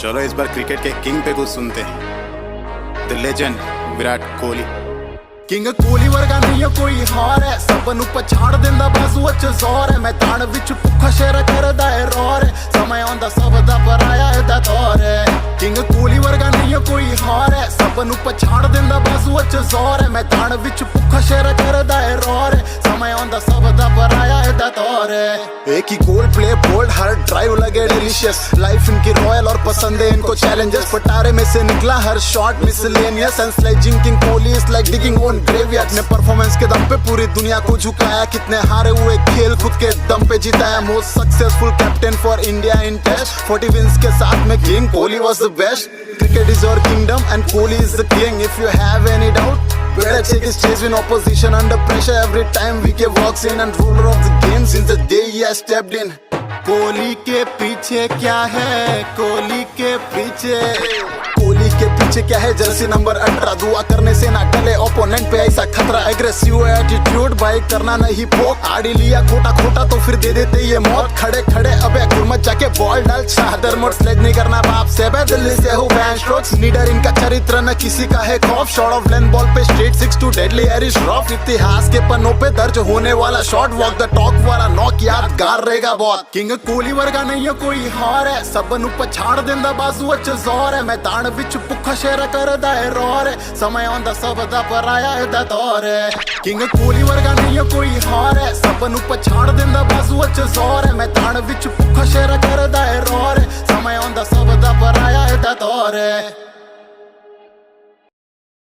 चलो इस बार क्रिकेट के किंग पे कुछ सुनते हैं, the legend Virat Kohli. King Kohli वर्गा नहीं कोई हार है, सबनू पछाड़ दिंदा बाजू अच जोर है। मैदान विच भुखा शेर करदा है रोर है, समय आंदा सब दा पराया एदा दौर है। किंग कोहली वर्गा नहीं कोई हार है, सबनू पछाड़ दिंदा बाजू अच जोर है। मैदान विच भुखा शेर करदा है रोर है, समय आंदा सब दा पराया एदा दौर है। एक ही गोल प्ले बोल्ड, हर ड्राइव लगे डिलीशियस, लाइफ इनकी रॉयल और पसंद है इनको चैलेंजेस। पटारे में से निकला हर shot miscellaneous, and sledging king Kohli is like digging on graveyard. अपने परफॉर्मेंस के दम पे पूरी दुनिया को झुकाया, कितने हारे हुए खेल खुद के दम पे जिताया। Most successful captain for India in test, 40 wins के साथ में king Kohli was the best. Cricket is your kingdom and Kohli is the king. If you have any doubt, better take his chase when opposition under pressure. Every time wicket walks in and ruler of the game since the day he has stepped in. Kohli के पीछे क्या है, कोहली के पीछे, कोहली के पीछे क्या है? जर्सी नंबर 18, दुआ करने से ना टले ओपोनेंट पे ऐसा खतरा। एग्रेसिव एटीट्यूड भाई करना नहीं पोक, आड़ी लिया खोटा खोटा तो फिर दे देते ये मौत। खड़े खड़े अबे गुरमत जाके बॉल डाल, शाहदर मोड स्लेज नहीं करना बाप से, बे दिल्ली से हूँ बैन स्ट्रोक्स। लीडर इनका चरित्र न किसी का है खौफ, शॉट ऑफ लेंथ बॉल पे straight 6 to deadly Irish rough. इतिहास के पन्नों पे दर्ज होने वाला शॉट, वॉक द टॉक वाला नॉक यादगार रहेगा बहुत। किंग कोहली वर्गा नहीं है कोई हार है, सबनू पछाड़ दिंदा बाजू अच जोर है। मैदान विच भुखा शेर करदा है रोर है, समय आंदा सब दा पराया एदा दौर है। किंग कोहली वर्गा नहीं है कोई हार है, सबनू पछाड़ दिंदा बाजू अच जोर है। मैदान विच भुखा शेर करदा है रोर है, समय आंदा सब दा पराया एदा दौर है।